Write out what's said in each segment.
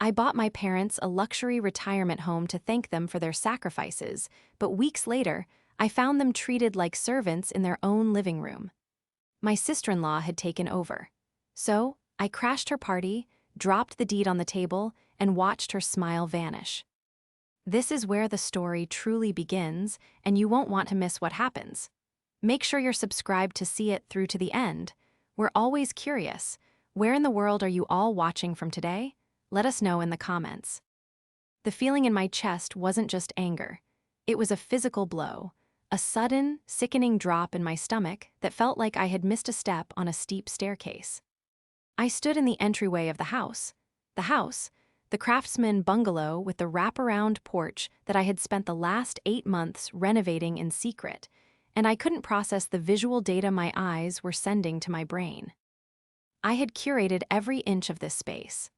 I bought my parents a luxury retirement home to thank them for their sacrifices, but weeks later, I found them treated like servants in their own living room. My sister-in-law had taken over. So, I crashed her party, dropped the deed on the table, and watched her smile vanish. This is where the story truly begins, and you won't want to miss what happens. Make sure you're subscribed to see it through to the end. We're always curious. Where in the world are you all watching from today? Let us know in the comments. The feeling in my chest wasn't just anger. It was a physical blow, a sudden, sickening drop in my stomach that felt like I had missed a step on a steep staircase. I stood in the entryway of the house. The craftsman bungalow with the wraparound porch that I had spent the last 8 months renovating in secret, and I couldn't process the visual data my eyes were sending to my brain. I had curated every inch of this space.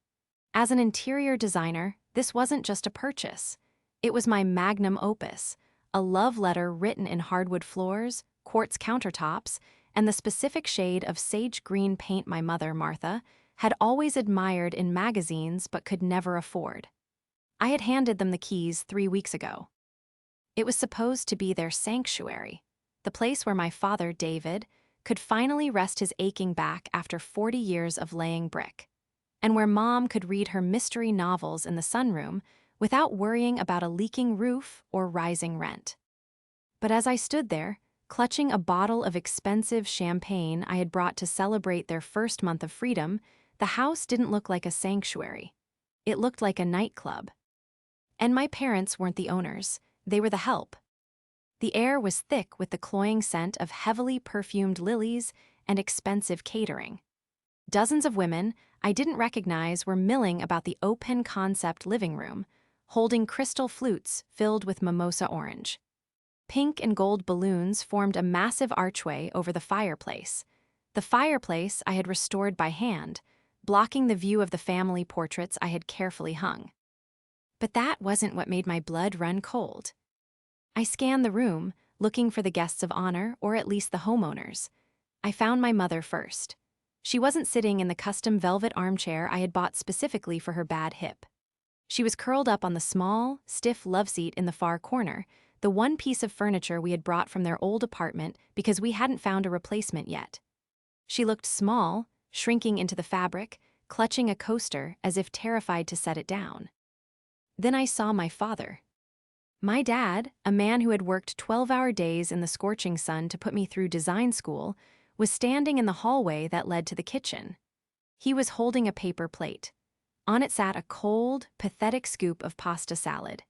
As an interior designer, this wasn't just a purchase. It was my magnum opus, a love letter written in hardwood floors, quartz countertops, and the specific shade of sage green paint my mother, Martha, had always admired in magazines but could never afford. I had handed them the keys 3 weeks ago. It was supposed to be their sanctuary, the place where my father, David, could finally rest his aching back after 40 years of laying brick, and where Mom could read her mystery novels in the sunroom without worrying about a leaking roof or rising rent. But as I stood there, clutching a bottle of expensive champagne I had brought to celebrate their first month of freedom, the house didn't look like a sanctuary. It looked like a nightclub. And my parents weren't the owners, they were the help. The air was thick with the cloying scent of heavily perfumed lilies and expensive catering. Dozens of women I didn't recognize were milling about the open-concept living room, holding crystal flutes filled with mimosa orange. Pink and gold balloons formed a massive archway over the fireplace I had restored by hand, blocking the view of the family portraits I had carefully hung. But that wasn't what made my blood run cold. I scanned the room, looking for the guests of honor, or at least the homeowners. I found my mother first. She wasn't sitting in the custom velvet armchair I had bought specifically for her bad hip. She was curled up on the small, stiff loveseat in the far corner, the one piece of furniture we had brought from their old apartment because we hadn't found a replacement yet. She looked small, shrinking into the fabric, clutching a coaster as if terrified to set it down. Then I saw my father. My dad, a man who had worked 12-hour days in the scorching sun to put me through design school, was standing in the hallway that led to the kitchen. He was holding a paper plate. On it sat a cold, pathetic scoop of pasta salad.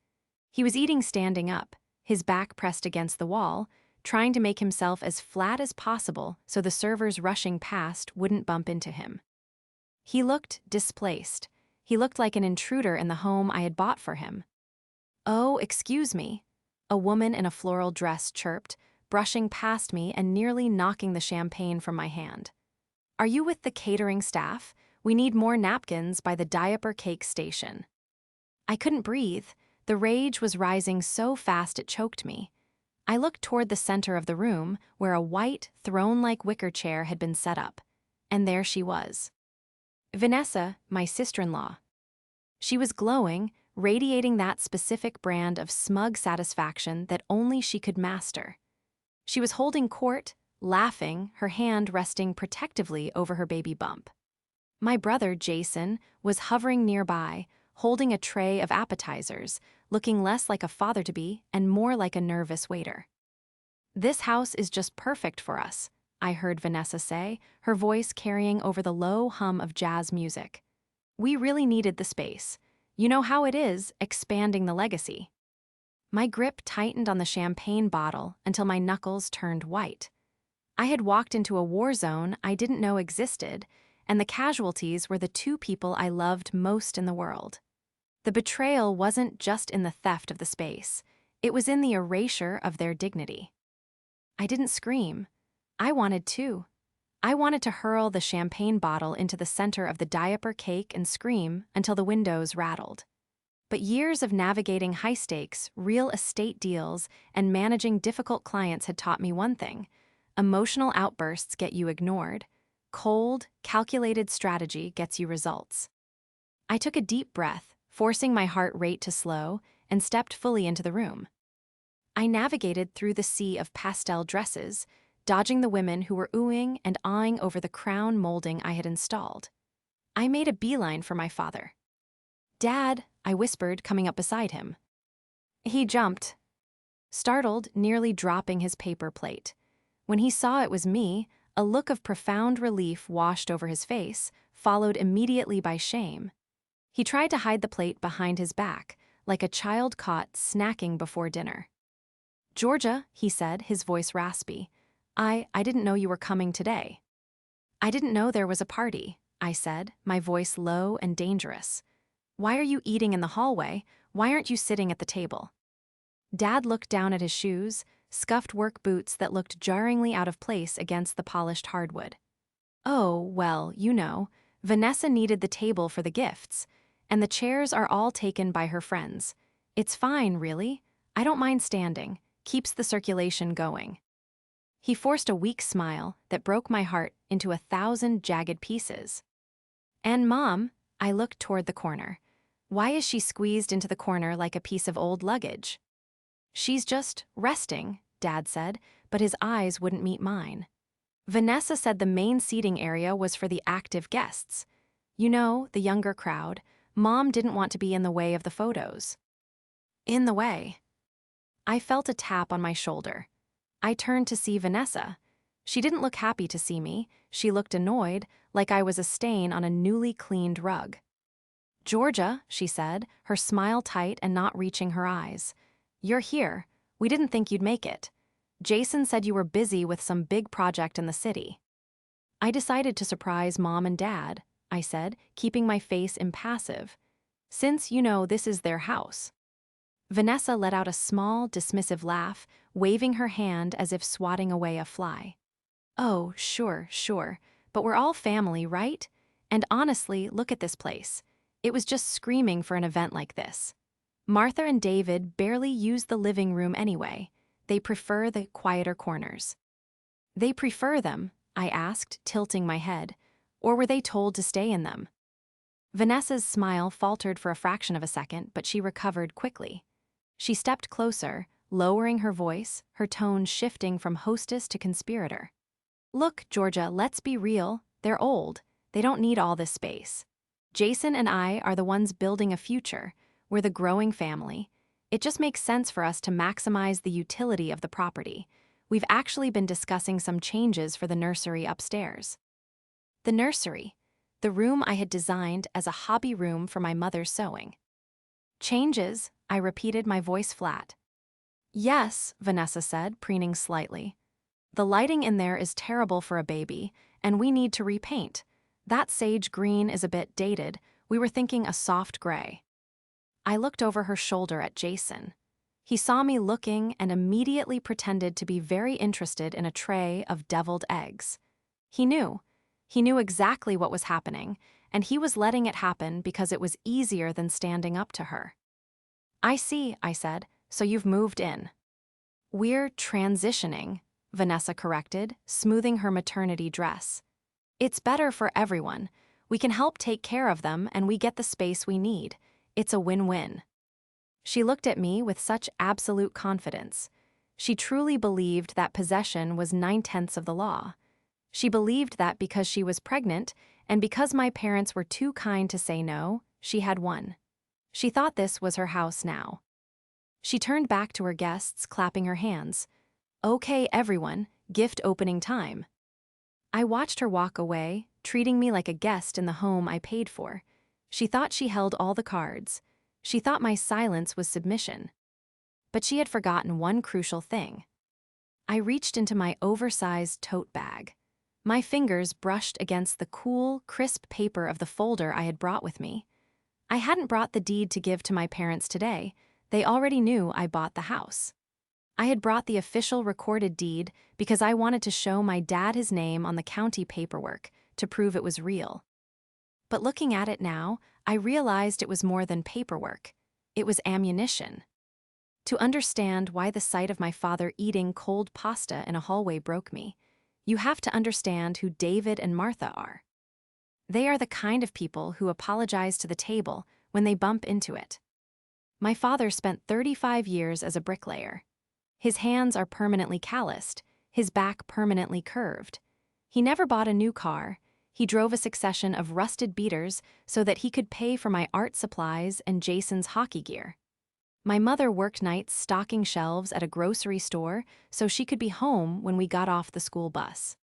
He was eating standing up, his back pressed against the wall, trying to make himself as flat as possible so the servers rushing past wouldn't bump into him. He looked displaced. He looked like an intruder in the home I had bought for him. "Oh, excuse me," a woman in a floral dress chirped, brushing past me and nearly knocking the champagne from my hand. "Are you with the catering staff? We need more napkins by the diaper cake station." I couldn't breathe. The rage was rising so fast it choked me. I looked toward the center of the room, where a white, throne-like wicker chair had been set up. And there she was. Vanessa, my sister-in-law. She was glowing, radiating that specific brand of smug satisfaction that only she could master. She was holding court, laughing, her hand resting protectively over her baby bump. My brother, Jason, was hovering nearby, holding a tray of appetizers, looking less like a father-to-be and more like a nervous waiter. "This house is just perfect for us," I heard Vanessa say, her voice carrying over the low hum of jazz music. "We really needed the space. You know how it is, expanding the legacy." My grip tightened on the champagne bottle until my knuckles turned white. I had walked into a war zone I didn't know existed, and the casualties were the 2 people I loved most in the world. The betrayal wasn't just in the theft of the space, it was in the erasure of their dignity. I didn't scream. I wanted to. I wanted to hurl the champagne bottle into the center of the diaper cake and scream until the windows rattled. But years of navigating high-stakes, real estate deals, and managing difficult clients had taught me one thing: emotional outbursts get you ignored. Cold, calculated strategy gets you results. I took a deep breath, forcing my heart rate to slow, and stepped fully into the room. I navigated through the sea of pastel dresses, dodging the women who were oohing and awing over the crown molding I had installed. I made a beeline for my father. "Dad," I whispered, coming up beside him. He jumped, startled, nearly dropping his paper plate. When he saw it was me, a look of profound relief washed over his face, followed immediately by shame. He tried to hide the plate behind his back, like a child caught snacking before dinner. "Georgia," he said, his voice raspy, I didn't know you were coming today." "I didn't know there was a party," I said, my voice low and dangerous. "Why are you eating in the hallway? Why aren't you sitting at the table?" Dad looked down at his shoes, scuffed work boots that looked jarringly out of place against the polished hardwood. "Oh, well, you know, Vanessa needed the table for the gifts, and the chairs are all taken by her friends. It's fine, really. I don't mind standing. Keeps the circulation going." He forced a weak smile that broke my heart into 1,000 jagged pieces. "And Mom," I looked toward the corner. "Why is she squeezed into the corner like a piece of old luggage?" "She's just resting," Dad said, but his eyes wouldn't meet mine. "Vanessa said the main seating area was for the active guests. You know, the younger crowd. Mom didn't want to be in the way of the photos." "In the way?" I felt a tap on my shoulder. I turned to see Vanessa. She didn't look happy to see me. She looked annoyed, like I was a stain on a newly cleaned rug. "Georgia," she said, her smile tight and not reaching her eyes. "You're here. We didn't think you'd make it. Jason said you were busy with some big project in the city." "I decided to surprise Mom and Dad," I said, keeping my face impassive. "Since, you know, this is their house." Vanessa let out a small, dismissive laugh, waving her hand as if swatting away a fly. "Oh, sure, but we're all family, right? And honestly, look at this place. It was just screaming for an event like this. Martha and David barely use the living room anyway. They prefer the quieter corners." "They prefer them?" I asked, tilting my head. "Or were they told to stay in them?" Vanessa's smile faltered for a fraction of a second, but she recovered quickly. She stepped closer, lowering her voice, her tone shifting from hostess to conspirator. "Look, Georgia, let's be real. They're old. They don't need all this space. Jason and I are the ones building a future. We're the growing family. It just makes sense for us to maximize the utility of the property. We've actually been discussing some changes for the nursery upstairs." The nursery, the room I had designed as a hobby room for my mother's sewing. "Changes," I repeated, my voice flat. "Yes," Vanessa said, preening slightly. "The lighting in there is terrible for a baby, and we need to repaint. That sage green is a bit dated. We were thinking a soft gray." I looked over her shoulder at Jason. He saw me looking and immediately pretended to be very interested in a tray of deviled eggs. He knew. He knew exactly what was happening, and he was letting it happen because it was easier than standing up to her. "I see," I said, "so you've moved in." "We're transitioning," Vanessa corrected, smoothing her maternity dress. "It's better for everyone. We can help take care of them and we get the space we need. It's a win-win." She looked at me with such absolute confidence. She truly believed that possession was 9/10 of the law. She believed that because she was pregnant, and because my parents were too kind to say no, she had won. She thought this was her house now. She turned back to her guests, clapping her hands. "Okay, everyone, gift opening time." I watched her walk away, treating me like a guest in the home I paid for. She thought she held all the cards. She thought my silence was submission. But she had forgotten one crucial thing. I reached into my oversized tote bag. My fingers brushed against the cool, crisp paper of the folder I had brought with me. I hadn't brought the deed to give to my parents today. They already knew I bought the house. I had brought the official recorded deed because I wanted to show my dad his name on the county paperwork to prove it was real. But looking at it now, I realized it was more than paperwork. It was ammunition. To understand why the sight of my father eating cold pasta in a hallway broke me, you have to understand who David and Martha are. They are the kind of people who apologize to the table when they bump into it. My father spent 35 years as a bricklayer. His hands are permanently calloused, his back permanently curved. He never bought a new car. He drove a succession of rusted beaters so that he could pay for my art supplies and Jason's hockey gear. My mother worked nights stocking shelves at a grocery store so she could be home when we got off the school bus.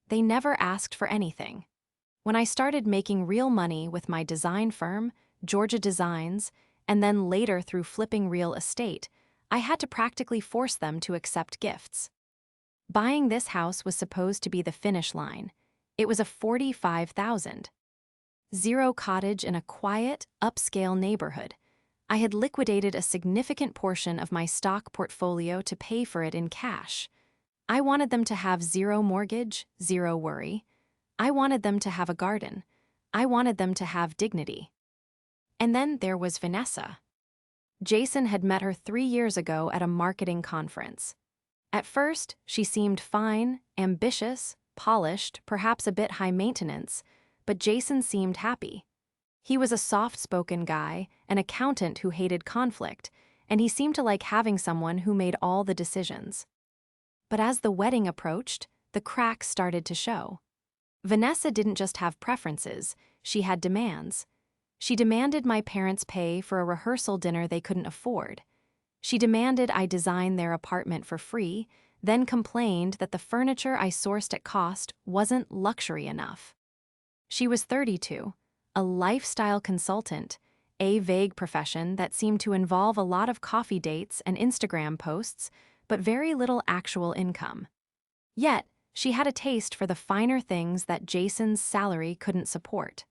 They never asked for anything. When I started making real money with my design firm, Georgia Designs, and then later through flipping real estate, I had to practically force them to accept gifts. Buying this house was supposed to be the finish line. It was a $45,000. Zero cottage in a quiet, upscale neighborhood. I had liquidated a significant portion of my stock portfolio to pay for it in cash. I wanted them to have zero mortgage, zero worry. I wanted them to have a garden. I wanted them to have dignity. And then there was Vanessa. Jason had met her 3 years ago at a marketing conference. At first, she seemed fine, ambitious, polished, perhaps a bit high maintenance, but Jason seemed happy. He was a soft-spoken guy, an accountant who hated conflict, and he seemed to like having someone who made all the decisions. But as the wedding approached, the cracks started to show. Vanessa didn't just have preferences, she had demands. She demanded my parents pay for a rehearsal dinner they couldn't afford. She demanded I design their apartment for free, then complained that the furniture I sourced at cost wasn't luxury enough. She was 32, a lifestyle consultant, a vague profession that seemed to involve a lot of coffee dates and Instagram posts, but very little actual income. Yet, she had a taste for the finer things that Jason's salary couldn't support.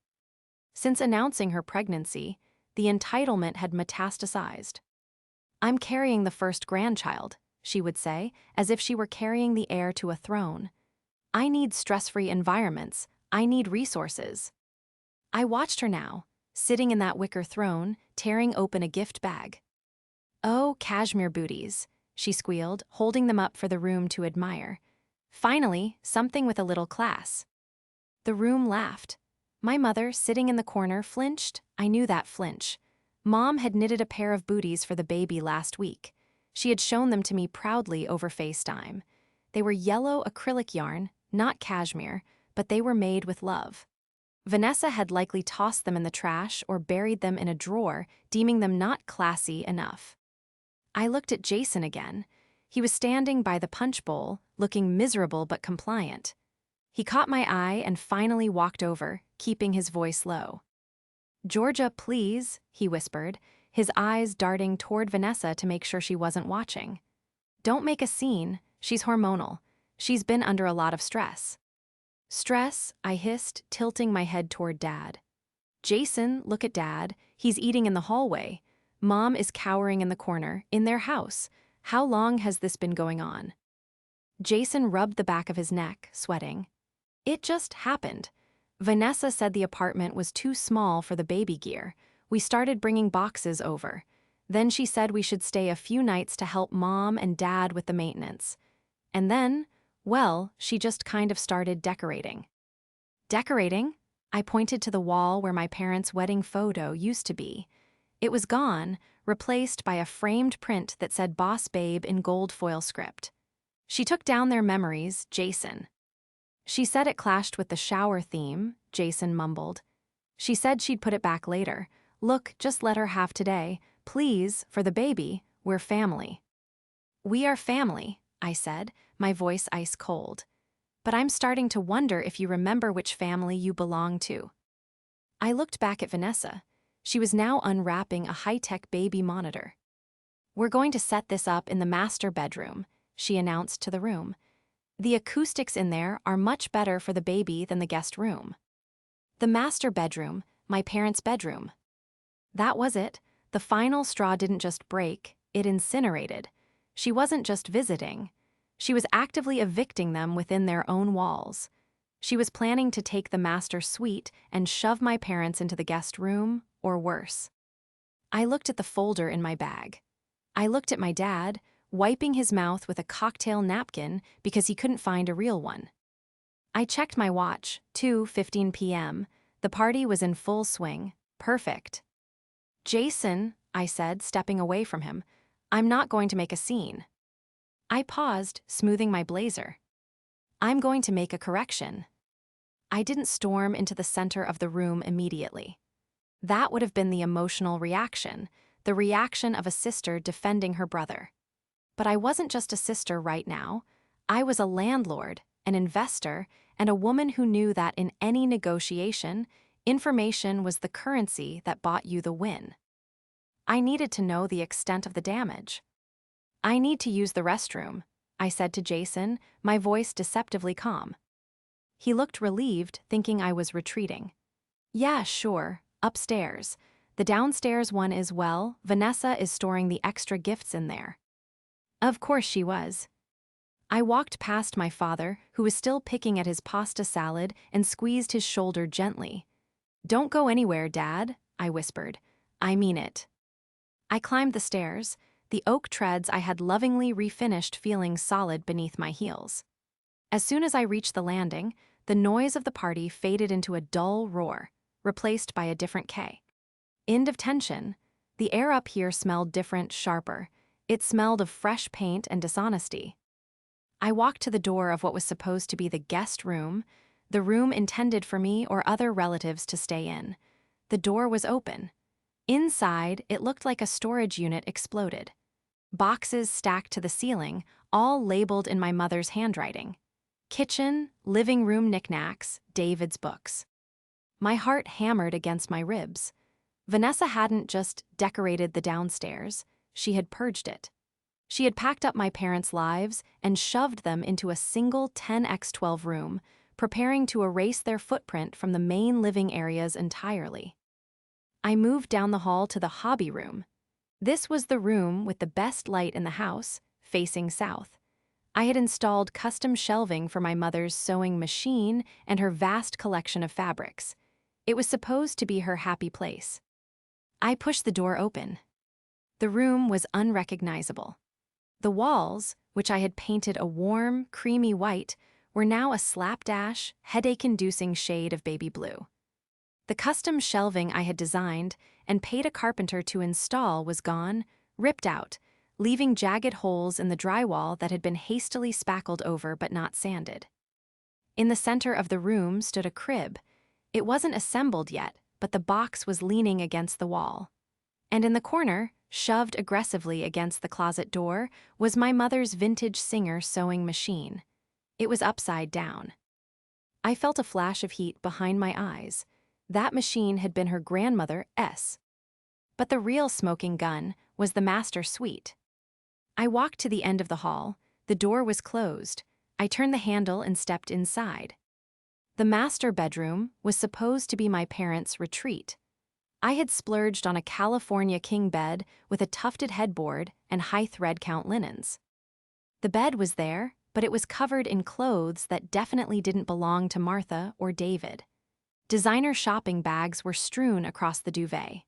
Since announcing her pregnancy, the entitlement had metastasized. "I'm carrying the first grandchild," she would say, as if she were carrying the heir to a throne. "I need stress-free environments. I need resources." I watched her now, sitting in that wicker throne, tearing open a gift bag. "Oh, cashmere booties," she squealed, holding them up for the room to admire. "Finally, something with a little class." The room laughed. My mother, sitting in the corner, flinched. I knew that flinch. Mom had knitted a pair of booties for the baby last week. She had shown them to me proudly over FaceTime. They were yellow acrylic yarn, not cashmere, but they were made with love. Vanessa had likely tossed them in the trash or buried them in a drawer, deeming them not classy enough. I looked at Jason again. He was standing by the punch bowl, looking miserable but compliant. He caught my eye and finally walked over, keeping his voice low. "Georgia, please," he whispered, his eyes darting toward Vanessa to make sure she wasn't watching. "Don't make a scene. She's hormonal. She's been under a lot of stress." "Stress," I hissed, tilting my head toward Dad. "Jason, look at Dad. He's eating in the hallway. Mom is cowering in the corner, in their house. How long has this been going on?" Jason rubbed the back of his neck, sweating. "It just happened. Vanessa said the apartment was too small for the baby gear. We started bringing boxes over. Then she said we should stay a few nights to help Mom and Dad with the maintenance. And then, well, she just kind of started decorating." "Decorating?" I pointed to the wall where my parents' wedding photo used to be. It was gone, replaced by a framed print that said Boss Babe in gold foil script. "She took down their memories, Jason." "She said it clashed with the shower theme," Jason mumbled. "She said she'd put it back later. Look, just let her have today. Please, for the baby, we're family." "We are family," I said, my voice ice cold. "But I'm starting to wonder if you remember which family you belong to." I looked back at Vanessa. She was now unwrapping a high-tech baby monitor. "We're going to set this up in the master bedroom," she announced to the room. "The acoustics in there are much better for the baby than the guest room." The master bedroom, my parents' bedroom. That was it. The final straw didn't just break, it incinerated. She wasn't just visiting. She was actively evicting them within their own walls. She was planning to take the master suite and shove my parents into the guest room, or worse. I looked at the folder in my bag. I looked at my dad, wiping his mouth with a cocktail napkin because he couldn't find a real one. I checked my watch, 2:15 p.m. The party was in full swing. Perfect. Jason, I said, stepping away from him, I'm not going to make a scene. I paused, smoothing my blazer. I'm going to make a correction. I didn't storm into the center of the room immediately. That would have been the emotional reaction, the reaction of a sister defending her brother. But I wasn't just a sister right now. I was a landlord, an investor, and a woman who knew that in any negotiation, information was the currency that bought you the win. I needed to know the extent of the damage. I need to use the restroom, I said to Jason, my voice deceptively calm. He looked relieved, thinking I was retreating. Yeah, sure, upstairs. The downstairs one is, well, Vanessa is storing the extra gifts in there. Of course she was. I walked past my father, who was still picking at his pasta salad, and squeezed his shoulder gently. Don't go anywhere, Dad, I whispered. I mean it. I climbed the stairs, the oak treads I had lovingly refinished feeling solid beneath my heels. As soon as I reached the landing, the noise of the party faded into a dull roar, replaced by a different K. End of tension. The air up here smelled different, sharper. It smelled of fresh paint and dishonesty. I walked to the door of what was supposed to be the guest room, the room intended for me or other relatives to stay in. The door was open. Inside, it looked like a storage unit exploded. Boxes stacked to the ceiling, all labeled in my mother's handwriting. Kitchen, living room knickknacks, David's books. My heart hammered against my ribs. Vanessa hadn't just decorated the downstairs, she had purged it. She had packed up my parents' lives and shoved them into a single 10x12 room, preparing to erase their footprint from the main living areas entirely. I moved down the hall to the hobby room. This was the room with the best light in the house, facing south. I had installed custom shelving for my mother's sewing machine and her vast collection of fabrics. It was supposed to be her happy place. I pushed the door open. The room was unrecognizable. The walls, which I had painted a warm, creamy white, were now a slapdash, headache-inducing shade of baby blue. The custom shelving I had designed and paid a carpenter to install was gone, ripped out, leaving jagged holes in the drywall that had been hastily spackled over but not sanded. In the center of the room stood a crib. It wasn't assembled yet, but the box was leaning against the wall. And in the corner, shoved aggressively against the closet door, was my mother's vintage Singer sewing machine. It was upside down. I felt a flash of heat behind my eyes. That machine had been her grandmother's. But the real smoking gun was the master suite. I walked to the end of the hall. The door was closed. I turned the handle and stepped inside. The master bedroom was supposed to be my parents' retreat. I had splurged on a California king bed with a tufted headboard and high thread count linens. The bed was there, but it was covered in clothes that definitely didn't belong to Martha or David. Designer shopping bags were strewn across the duvet.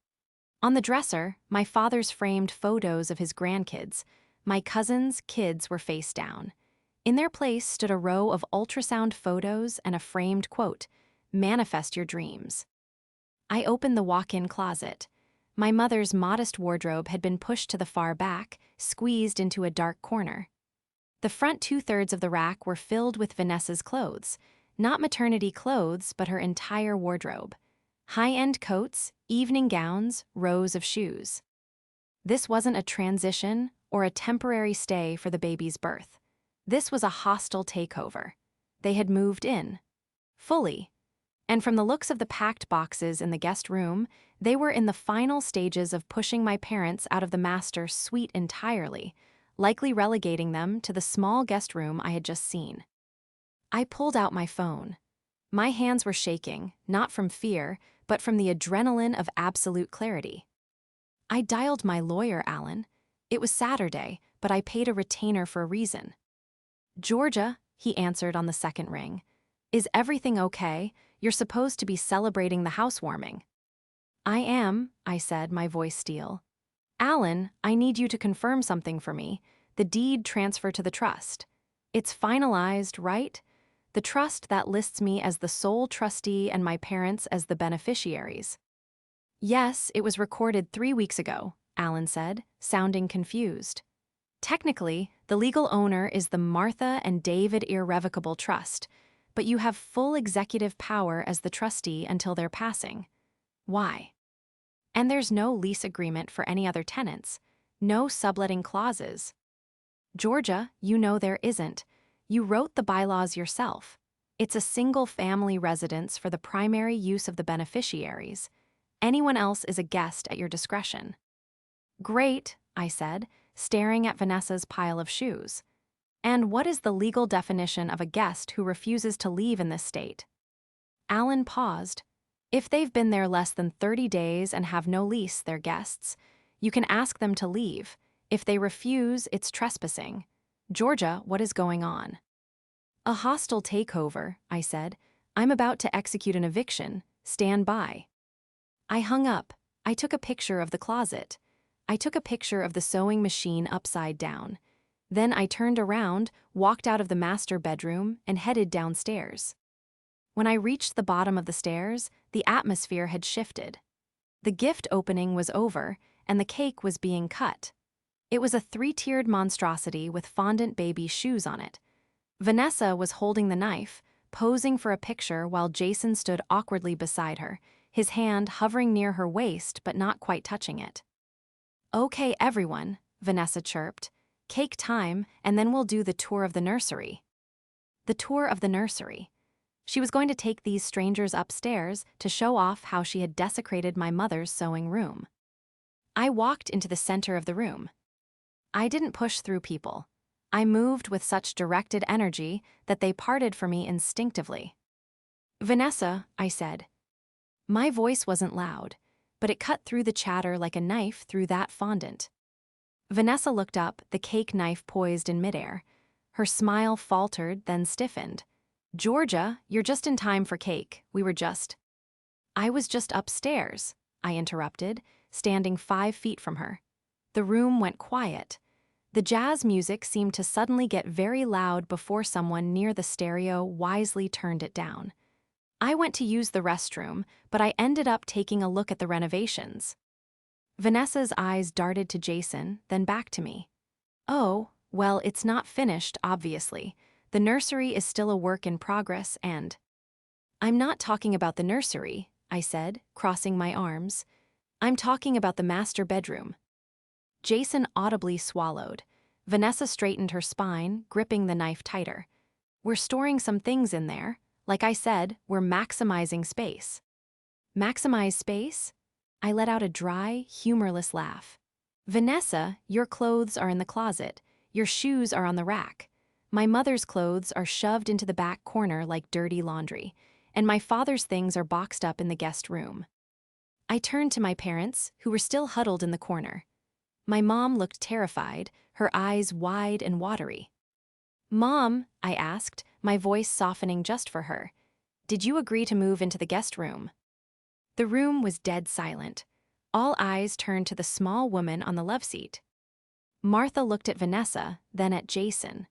On the dresser, my father's framed photos of his grandkids. My cousins' kids were face down. In their place stood a row of ultrasound photos and a framed quote, "Manifest your dreams." I opened the walk-in closet. My mother's modest wardrobe had been pushed to the far back, squeezed into a dark corner. The front two-thirds of the rack were filled with Vanessa's clothes, not maternity clothes, but her entire wardrobe. High-end coats, evening gowns, rows of shoes. This wasn't a transition or a temporary stay for the baby's birth. This was a hostile takeover. They had moved in. Fully. And from the looks of the packed boxes in the guest room, they were in the final stages of pushing my parents out of the master suite entirely, likely relegating them to the small guest room I had just seen. I pulled out my phone. My hands were shaking, not from fear, but from the adrenaline of absolute clarity. I dialed my lawyer, Alan. It was Saturday, but I paid a retainer for a reason. "Georgia," he answered on the second ring. "Is everything okay? You're supposed to be celebrating the housewarming." "I am," I said, my voice steel. "Alan, I need you to confirm something for me. The deed transfer to the trust. It's finalized, right? the trust that lists me as the sole trustee and my parents as the beneficiaries. Yes, it was recorded 3 weeks ago, Alan said, sounding confused. Technically, the legal owner is the Martha and David Irrevocable Trust, but you have full executive power as the trustee until their passing. Why? And there's no lease agreement for any other tenants, no subletting clauses. Georgia, you know there isn't. You wrote the bylaws yourself. It's a single-family residence for the primary use of the beneficiaries. Anyone else is a guest at your discretion. Great, I said, staring at Vanessa's pile of shoes. And what is the legal definition of a guest who refuses to leave in this state? Alan paused. If they've been there less than 30 days and have no lease, they're guests. You can ask them to leave. If they refuse, it's trespassing. Georgia, what is going on? A hostile takeover, I said. I'm about to execute an eviction. Stand by. I hung up. I took a picture of the closet. I took a picture of the sewing machine upside down. Then I turned around, walked out of the master bedroom, and headed downstairs. When I reached the bottom of the stairs, the atmosphere had shifted. The gift opening was over, and the cake was being cut. It was a 3-tiered monstrosity with fondant baby shoes on it. Vanessa was holding the knife, posing for a picture while Jason stood awkwardly beside her, his hand hovering near her waist but not quite touching it. Okay, everyone, Vanessa chirped. Cake time, and then we'll do the tour of the nursery. The tour of the nursery. She was going to take these strangers upstairs to show off how she had desecrated my mother's sewing room. I walked into the center of the room. I didn't push through people. I moved with such directed energy that they parted for me instinctively. Vanessa, I said. My voice wasn't loud, but it cut through the chatter like a knife through that fondant. Vanessa looked up, the cake knife poised in midair. Her smile faltered, then stiffened. Georgia, you're just in time for cake. I was just upstairs, I interrupted, standing 5 feet from her. The room went quiet. The jazz music seemed to suddenly get very loud before someone near the stereo wisely turned it down. I went to use the restroom, but I ended up taking a look at the renovations. Vanessa's eyes darted to Jason, then back to me. Oh, well, it's not finished, obviously. The nursery is still a work in progress and… I'm not talking about the nursery, I said, crossing my arms. I'm talking about the master bedroom. Jason audibly swallowed. Vanessa straightened her spine, gripping the knife tighter. We're storing some things in there. Like I said, we're maximizing space. Maximize space? I let out a dry, humorless laugh. Vanessa, your clothes are in the closet. Your shoes are on the rack. My mother's clothes are shoved into the back corner like dirty laundry, and my father's things are boxed up in the guest room. I turned to my parents, who were still huddled in the corner. My mom looked terrified, her eyes wide and watery. Mom, I asked, my voice softening just for her, did you agree to move into the guest room? The room was dead silent. All eyes turned to the small woman on the love seat. Martha looked at Vanessa, then at Jason.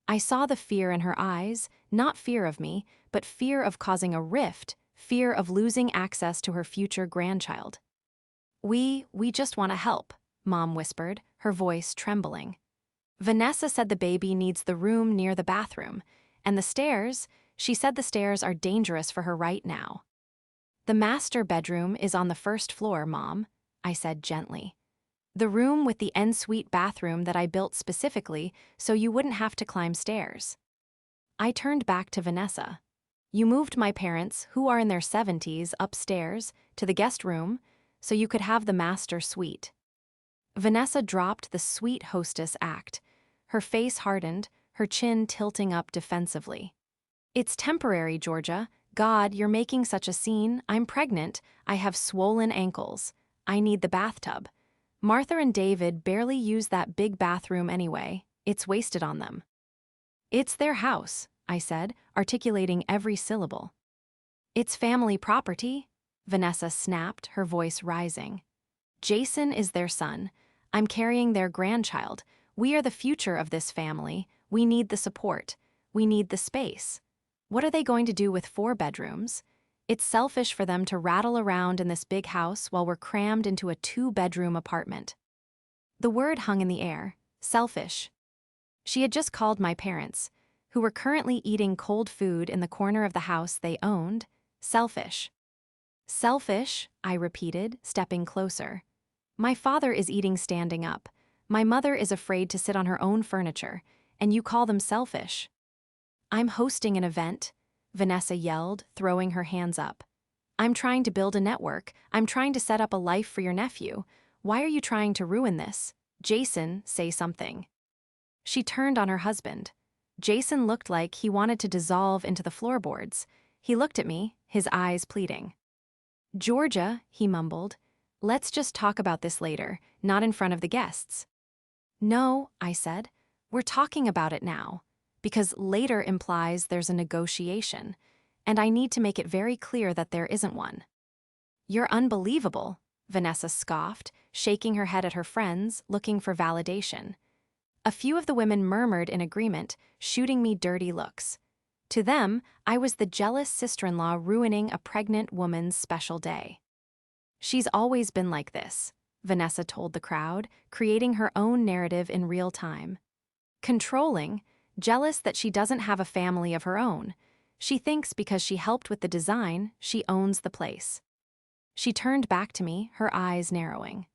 I saw the fear in her eyes, not fear of me, but fear of causing a rift, fear of losing access to her future grandchild. We just want to help, Mom whispered, her voice trembling. Vanessa said the baby needs the room near the bathroom, and the stairs, she said the stairs are dangerous for her right now. The master bedroom is on the 1st floor, Mom, I said gently. The room with the ensuite bathroom that I built specifically so you wouldn't have to climb stairs. I turned back to Vanessa. You moved my parents, who are in their 70s, upstairs to the guest room so you could have the master suite. Vanessa dropped the sweet hostess act. Her face hardened, her chin tilting up defensively. It's temporary, Georgia. God, you're making such a scene. I'm pregnant. I have swollen ankles. I need the bathtub. Martha and David barely use that big bathroom anyway. It's wasted on them. It's their house, I said, articulating every syllable. It's family property, Vanessa snapped, her voice rising. Jason is their son. I'm carrying their grandchild. We are the future of this family. We need the support. We need the space. What are they going to do with 4 bedrooms? It's selfish for them to rattle around in this big house while we're crammed into a 2-bedroom apartment. The word hung in the air, selfish. She had just called my parents, who were currently eating cold food in the corner of the house they owned, selfish. Selfish, I repeated, stepping closer. My father is eating standing up. My mother is afraid to sit on her own furniture, and you call them selfish. I'm hosting an event, Vanessa yelled, throwing her hands up. I'm trying to build a network. I'm trying to set up a life for your nephew. Why are you trying to ruin this? Jason, say something. She turned on her husband. Jason looked like he wanted to dissolve into the floorboards. He looked at me, his eyes pleading. Georgia, he mumbled, let's just talk about this later, not in front of the guests. No, I said, we're talking about it now, because later implies there's a negotiation, and I need to make it very clear that there isn't one. You're unbelievable, Vanessa scoffed, shaking her head at her friends, looking for validation. A few of the women murmured in agreement, shooting me dirty looks. To them, I was the jealous sister-in-law ruining a pregnant woman's special day. She's always been like this, Vanessa told the crowd, creating her own narrative in real time. Controlling, jealous that she doesn't have a family of her own. She thinks because she helped with the design, she owns the place. She turned back to me, her eyes narrowing.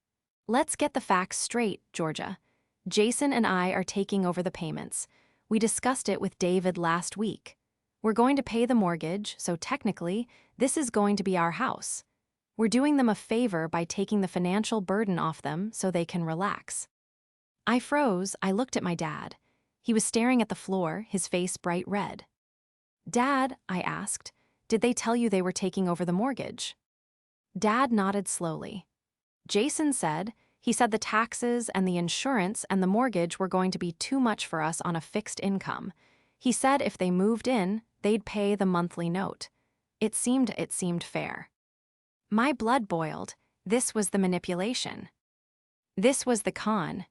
Let's get the facts straight, Georgia. Jason and I are taking over the payments. We discussed it with David last week. We're going to pay the mortgage, so technically, this is going to be our house. We're doing them a favor by taking the financial burden off them so they can relax. I froze. I looked at my dad. He was staring at the floor, his face bright red. Dad, I asked, did they tell you they were taking over the mortgage? Dad nodded slowly. Jason said, he said the taxes and the insurance and the mortgage were going to be too much for us on a fixed income. He said if they moved in, they'd pay the monthly note. It seemed fair. My blood boiled. This was the manipulation. This was the con.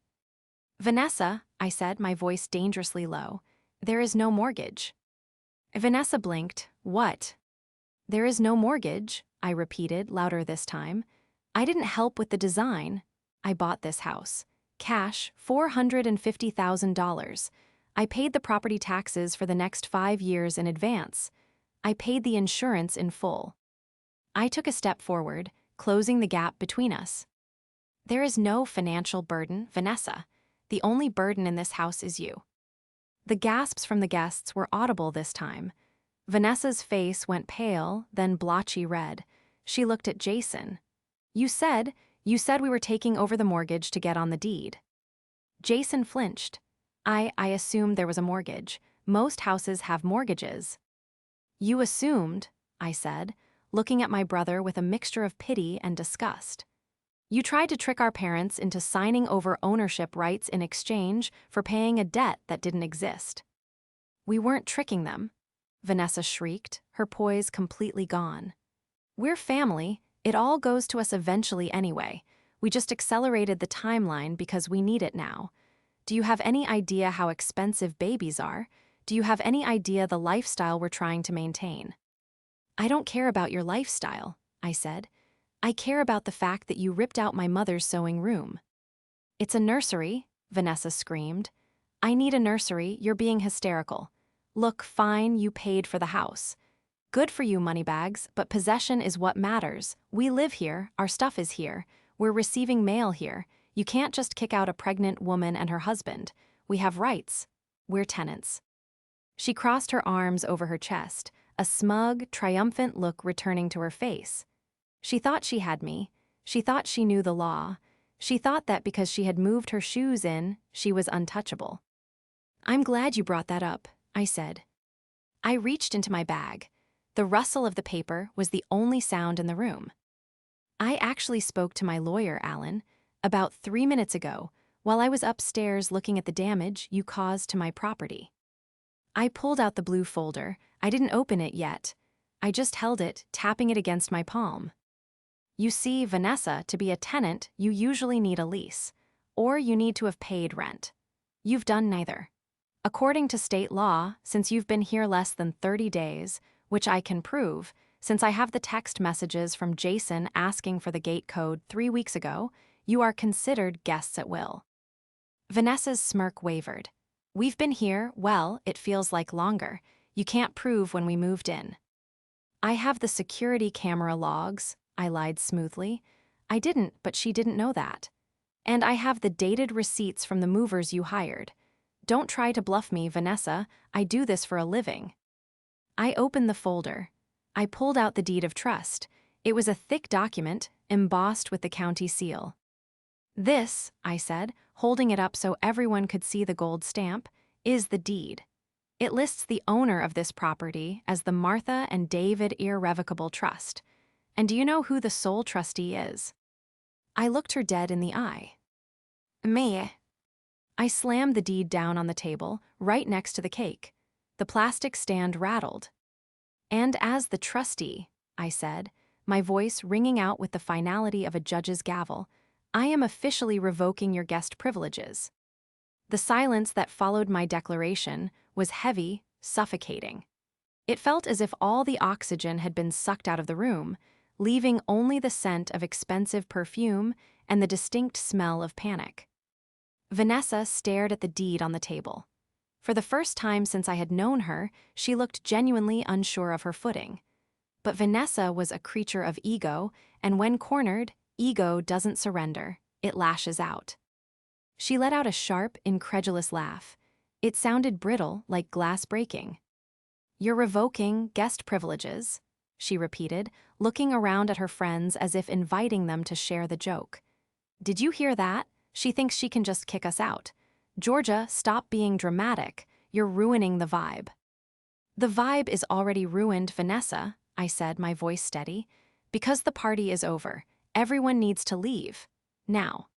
Vanessa, I said, my voice dangerously low, there is no mortgage. Vanessa blinked. What? There is no mortgage, I repeated, louder this time. I didn't help with the design. I bought this house. Cash, $450,000. I paid the property taxes for the next 5 years in advance. I paid the insurance in full. I took a step forward, closing the gap between us. There is no financial burden, Vanessa. The only burden in this house is you. The gasps from the guests were audible this time. Vanessa's face went pale, then blotchy red. She looked at Jason. You said we were taking over the mortgage to get on the deed. Jason flinched. I assumed there was a mortgage. Most houses have mortgages. You assumed, I said, looking at my brother with a mixture of pity and disgust. You tried to trick our parents into signing over ownership rights in exchange for paying a debt that didn't exist. We weren't tricking them, Vanessa shrieked, her poise completely gone. We're family. It all goes to us eventually anyway. We just accelerated the timeline because we need it now. Do you have any idea how expensive babies are? Do you have any idea the lifestyle we're trying to maintain? I don't care about your lifestyle, I said. I care about the fact that you ripped out my mother's sewing room. It's a nursery, Vanessa screamed. I need a nursery, you're being hysterical. Look, fine, you paid for the house. Good for you, moneybags, but possession is what matters. We live here, our stuff is here. We're receiving mail here. You can't just kick out a pregnant woman and her husband. We have rights. We're tenants. She crossed her arms over her chest, a smug, triumphant look returning to her face. She thought she had me. She thought she knew the law. She thought that because she had moved her shoes in, she was untouchable. I'm glad you brought that up, I said. I reached into my bag. The rustle of the paper was the only sound in the room. I actually spoke to my lawyer, Alan, about 3 minutes ago, while I was upstairs looking at the damage you caused to my property. I pulled out the blue folder. I didn't open it yet. I just held it, tapping it against my palm. You see, Vanessa, to be a tenant, you usually need a lease, or you need to have paid rent. You've done neither. According to state law, since you've been here less than 30 days, which I can prove, since I have the text messages from Jason asking for the gate code 3 weeks ago, you are considered guests at will. Vanessa's smirk wavered. We've been here, well, it feels like longer. You can't prove when we moved in. I have the security camera logs, I lied smoothly. I didn't, but she didn't know that. And I have the dated receipts from the movers you hired. Don't try to bluff me, Vanessa. I do this for a living. I opened the folder. I pulled out the deed of trust. It was a thick document, embossed with the county seal. This, I said, holding it up so everyone could see the gold stamp, is the deed. It lists the owner of this property as the Martha and David Irrevocable Trust. And do you know who the sole trustee is? I looked her dead in the eye. Me. I slammed the deed down on the table, right next to the cake. The plastic stand rattled. And as the trustee, I said, my voice ringing out with the finality of a judge's gavel, I am officially revoking your guest privileges. The silence that followed my declaration was heavy, suffocating. It felt as if all the oxygen had been sucked out of the room, leaving only the scent of expensive perfume and the distinct smell of panic. Vanessa stared at the deed on the table. For the first time since I had known her, she looked genuinely unsure of her footing. But Vanessa was a creature of ego, and when cornered, ego doesn't surrender, it lashes out. She let out a sharp, incredulous laugh. It sounded brittle, like glass breaking. You're revoking guest privileges, she repeated, looking around at her friends as if inviting them to share the joke. Did you hear that? She thinks she can just kick us out. Georgia, stop being dramatic. You're ruining the vibe. The vibe is already ruined, Vanessa, I said, my voice steady. Because the party is over, everyone needs to leave. Now.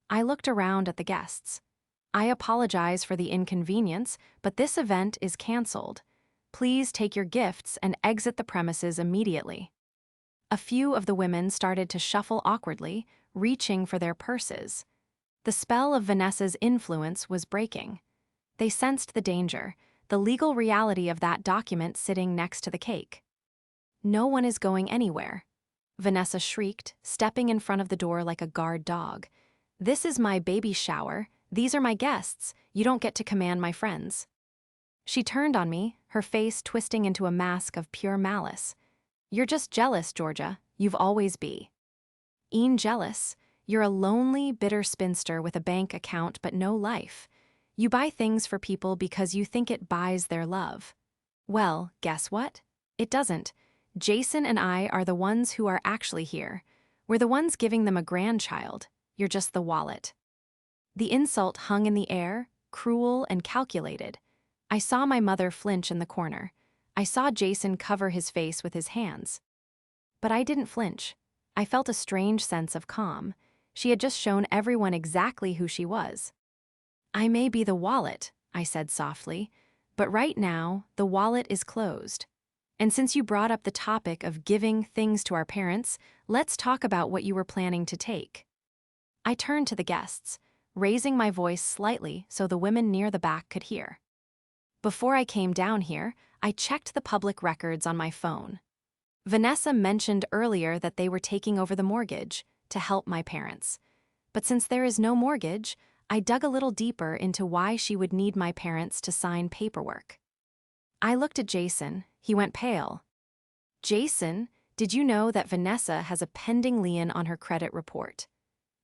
I looked around at the guests. I apologize for the inconvenience, but this event is canceled. Please take your gifts and exit the premises immediately. A few of the women started to shuffle awkwardly, reaching for their purses. The spell of Vanessa's influence was breaking. They sensed the danger, the legal reality of that document sitting next to the cake. No one is going anywhere, Vanessa shrieked, stepping in front of the door like a guard dog. This is my baby shower. These are my guests. You don't get to command my friends. She turned on me, her face twisting into a mask of pure malice. You're just jealous, Georgia. You've always been. Jealous? You're a lonely, bitter spinster with a bank account but no life. You buy things for people because you think it buys their love. Well, guess what? It doesn't. Jason and I are the ones who are actually here. We're the ones giving them a grandchild. You're just the wallet. The insult hung in the air, cruel and calculated. I saw my mother flinch in the corner. I saw Jason cover his face with his hands. But I didn't flinch. I felt a strange sense of calm. She had just shown everyone exactly who she was. I may be the wallet, I said softly, but right now, the wallet is closed. And since you brought up the topic of giving things to our parents, let's talk about what you were planning to take. I turned to the guests, raising my voice slightly so the women near the back could hear. Before I came down here, I checked the public records on my phone. Vanessa mentioned earlier that they were taking over the mortgage to help my parents. But since there is no mortgage, I dug a little deeper into why she would need my parents to sign paperwork. I looked at Jason. He went pale. Jason, did you know that Vanessa has a pending lien on her credit report?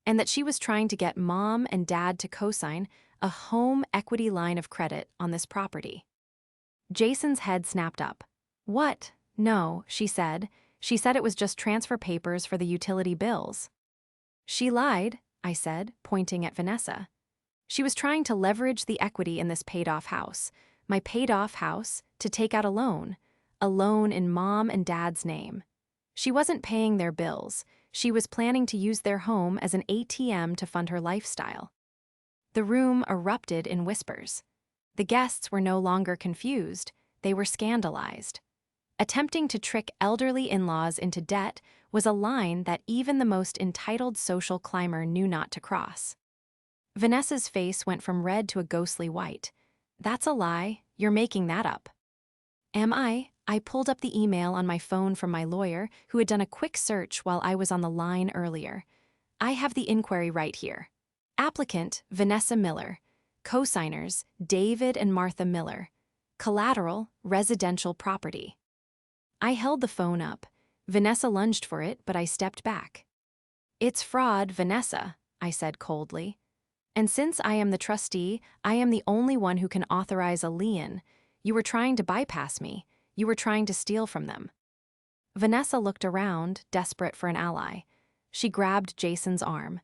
And that she was trying to get Mom and Dad to co-sign a home equity line of credit on this property? Jason's head snapped up. What? No, she said. She said it was just transfer papers for the utility bills. She lied, I said, pointing at Vanessa. She was trying to leverage the equity in this paid-off house, my paid-off house, to take out a loan in Mom and Dad's name. She wasn't paying their bills. She was planning to use their home as an ATM to fund her lifestyle. The room erupted in whispers. The guests were no longer confused. They were scandalized. Attempting to trick elderly in-laws into debt was a line that even the most entitled social climber knew not to cross. Vanessa's face went from red to a ghostly white. That's a lie. You're making that up. Am I? I pulled up the email on my phone from my lawyer, who had done a quick search while I was on the line earlier. I have the inquiry right here. Applicant, Vanessa Miller. Co-signers, David and Martha Miller. Collateral, residential property. I held the phone up. Vanessa lunged for it, but I stepped back. It's fraud, Vanessa, I said coldly. And since I am the trustee, I am the only one who can authorize a lien. You were trying to bypass me. You were trying to steal from them. Vanessa looked around, desperate for an ally. She grabbed Jason's arm.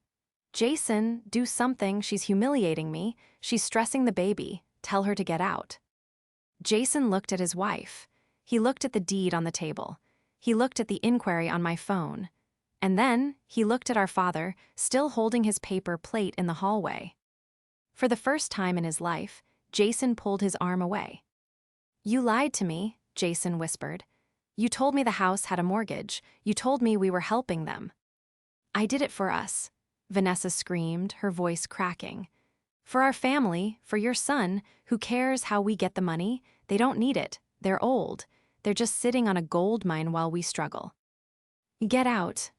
Jason, do something. She's humiliating me. She's stressing the baby. Tell her to get out. Jason looked at his wife. He looked at the deed on the table. He looked at the inquiry on my phone. And then he looked at our father, still holding his paper plate in the hallway. For the first time in his life, Jason pulled his arm away. You lied to me, Jason whispered. You told me the house had a mortgage. You told me we were helping them. I did it for us, Vanessa screamed, her voice cracking. For our family, for your son, who cares how we get the money. They don't need it. They're old. They're just sitting on a gold mine while we struggle. Get out.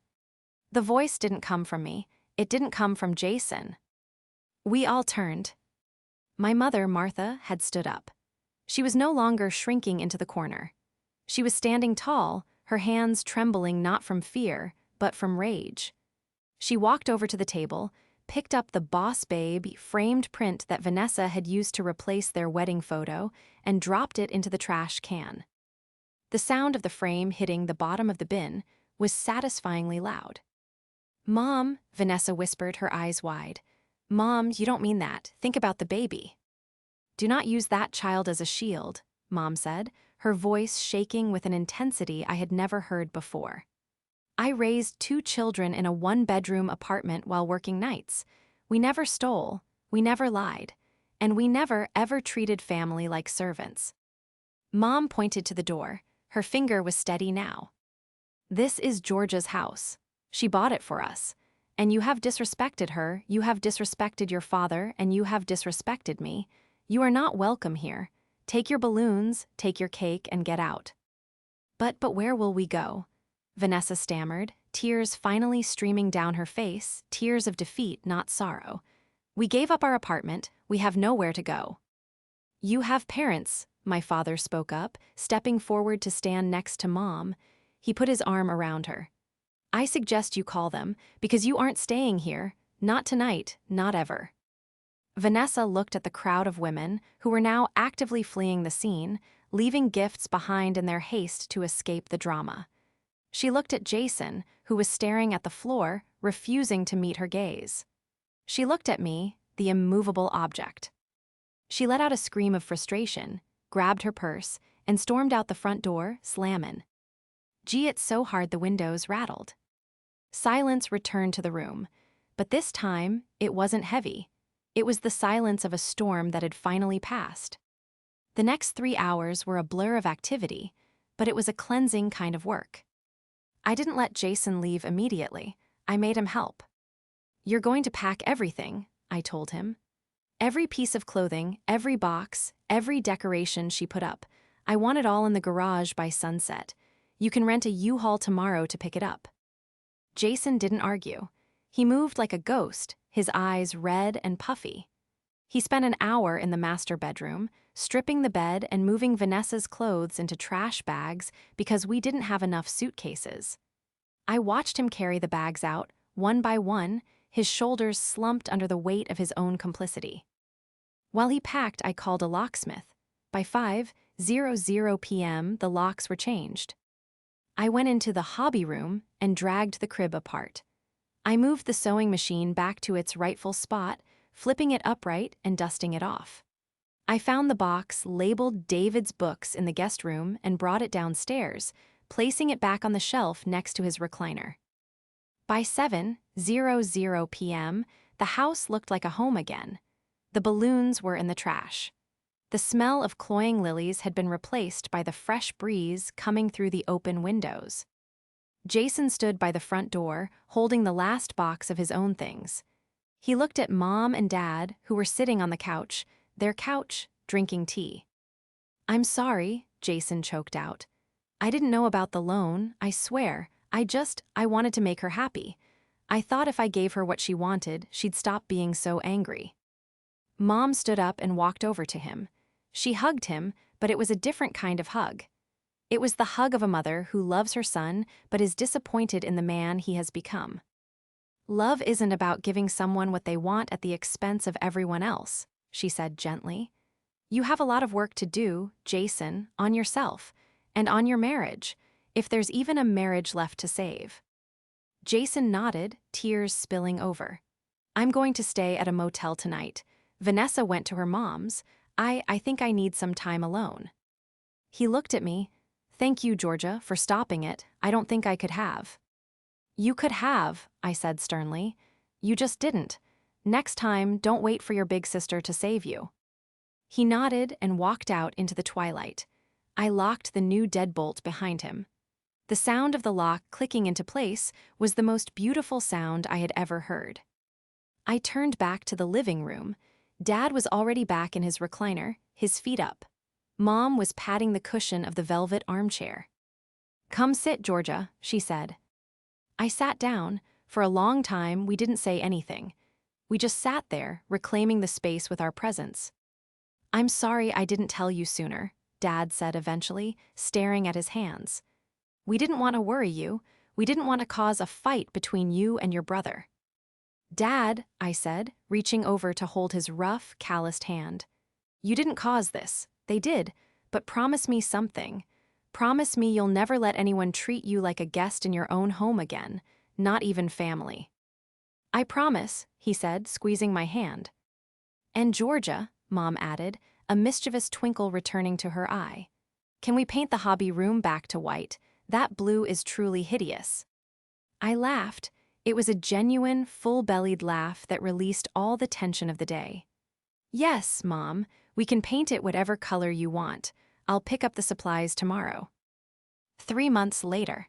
The voice didn't come from me. It didn't come from Jason. We all turned. My mother, Martha, had stood up. She was no longer shrinking into the corner. She was standing tall, her hands trembling not from fear, but from rage. She walked over to the table, picked up the Boss Babe framed print that Vanessa had used to replace their wedding photo, and dropped it into the trash can. The sound of the frame hitting the bottom of the bin was satisfyingly loud. Mom, Vanessa whispered, her eyes wide. Mom, you don't mean that. Think about the baby. Do not use that child as a shield, Mom said, her voice shaking with an intensity I had never heard before. I raised 2 children in a 1-bedroom apartment while working nights. We never stole, we never lied, and we never ever treated family like servants. Mom pointed to the door. Her finger was steady now. This is Georgia's house. She bought it for us. And you have disrespected her, you have disrespected your father, and you have disrespected me. You are not welcome here. Take your balloons, take your cake, and get out. But where will we go? Vanessa stammered, tears finally streaming down her face, tears of defeat, not sorrow. We gave up our apartment, we have nowhere to go. You have parents, my father spoke up, stepping forward to stand next to Mom. He put his arm around her. I suggest you call them, because you aren't staying here, not tonight, not ever. Vanessa looked at the crowd of women who were now actively fleeing the scene, leaving gifts behind in their haste to escape the drama. She looked at Jason, who was staring at the floor, refusing to meet her gaze. She looked at me, the immovable object. She let out a scream of frustration, grabbed her purse, and stormed out the front door, slamming. Gee, it's so hard the windows rattled. Silence returned to the room, but this time, it wasn't heavy. It was the silence of a storm that had finally passed. The next 3 hours were a blur of activity, but it was a cleansing kind of work. I didn't let Jason leave immediately. I made him help. You're going to pack everything, I told him. Every piece of clothing, every box, every decoration she put up. I want it all in the garage by sunset. You can rent a U-Haul tomorrow to pick it up. Jason didn't argue. He moved like a ghost, his eyes red and puffy. He spent an hour in the master bedroom, stripping the bed and moving Vanessa's clothes into trash bags because we didn't have enough suitcases. I watched him carry the bags out, one by one, his shoulders slumped under the weight of his own complicity. While he packed, I called a locksmith. By 5:00 p.m., the locks were changed. I went into the hobby room and dragged the crib apart. I moved the sewing machine back to its rightful spot, flipping it upright and dusting it off. I found the box labeled David's books in the guest room and brought it downstairs, placing it back on the shelf next to his recliner. By 7:00 p.m., the house looked like a home again. The balloons were in the trash. The smell of cloying lilies had been replaced by the fresh breeze coming through the open windows. Jason stood by the front door, holding the last box of his own things. He looked at Mom and Dad, who were sitting on the couch, their couch, drinking tea. "I'm sorry," Jason choked out. "I didn't know about the loan, I swear. I wanted to make her happy. I thought if I gave her what she wanted, she'd stop being so angry." Mom stood up and walked over to him. She hugged him, but it was a different kind of hug. It was the hug of a mother who loves her son but is disappointed in the man he has become. "Love isn't about giving someone what they want at the expense of everyone else," she said gently. "You have a lot of work to do, Jason, on yourself, and on your marriage, if there's even a marriage left to save." Jason nodded, tears spilling over. "I'm going to stay at a motel tonight. Vanessa went to her mom's. I think I need some time alone." He looked at me. "Thank you, Georgia, for stopping it. I don't think I could have." "You could have," I said sternly. "You just didn't. Next time, don't wait for your big sister to save you." He nodded and walked out into the twilight. I locked the new deadbolt behind him. The sound of the lock clicking into place was the most beautiful sound I had ever heard. I turned back to the living room. Dad was already back in his recliner, his feet up. Mom was patting the cushion of the velvet armchair. "Come sit, Georgia," she said. I sat down. For a long time, we didn't say anything. We just sat there, reclaiming the space with our presence. "I'm sorry I didn't tell you sooner," Dad said eventually, staring at his hands. "We didn't want to worry you. We didn't want to cause a fight between you and your brother." "Dad," I said, reaching over to hold his rough, calloused hand. "You didn't cause this. They did. But promise me something. Promise me you'll never let anyone treat you like a guest in your own home again, not even family." "I promise," he said, squeezing my hand. "And Georgia," Mom added, a mischievous twinkle returning to her eye. "Can we paint the hobby room back to white? That blue is truly hideous." I laughed. It was a genuine, full-bellied laugh that released all the tension of the day. "Yes, Mom, we can paint it whatever color you want. I'll pick up the supplies tomorrow." 3 months later.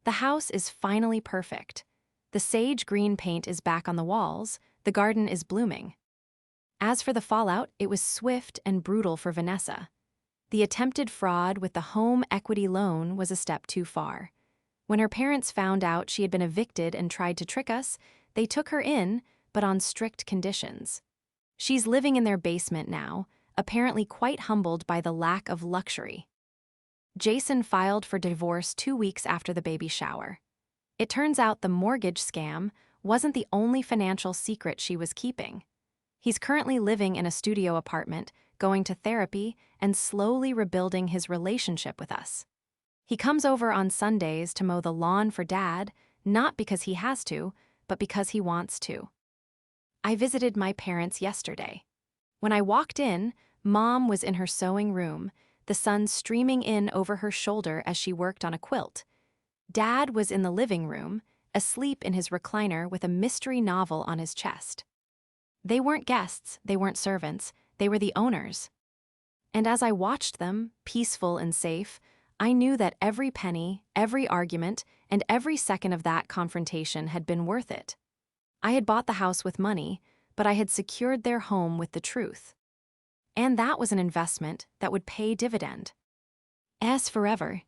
The house is finally perfect. The sage green paint is back on the walls, the garden is blooming. As for the fallout, it was swift and brutal for Vanessa. The attempted fraud with the home equity loan was a step too far. When her parents found out she had been evicted and tried to trick us, they took her in, but on strict conditions. She's living in their basement now, apparently quite humbled by the lack of luxury. Jason filed for divorce 2 weeks after the baby shower. It turns out the mortgage scam wasn't the only financial secret she was keeping. He's currently living in a studio apartment, going to therapy, and slowly rebuilding his relationship with us. He comes over on Sundays to mow the lawn for Dad, not because he has to, but because he wants to. I visited my parents yesterday. When I walked in, Mom was in her sewing room, the sun streaming in over her shoulder as she worked on a quilt. Dad was in the living room, asleep in his recliner with a mystery novel on his chest. They weren't guests, they weren't servants, they were the owners. And as I watched them, peaceful and safe, I knew that every penny, every argument, and every second of that confrontation had been worth it. I had bought the house with money, but I had secured their home with the truth. And that was an investment that would pay dividend. As forever,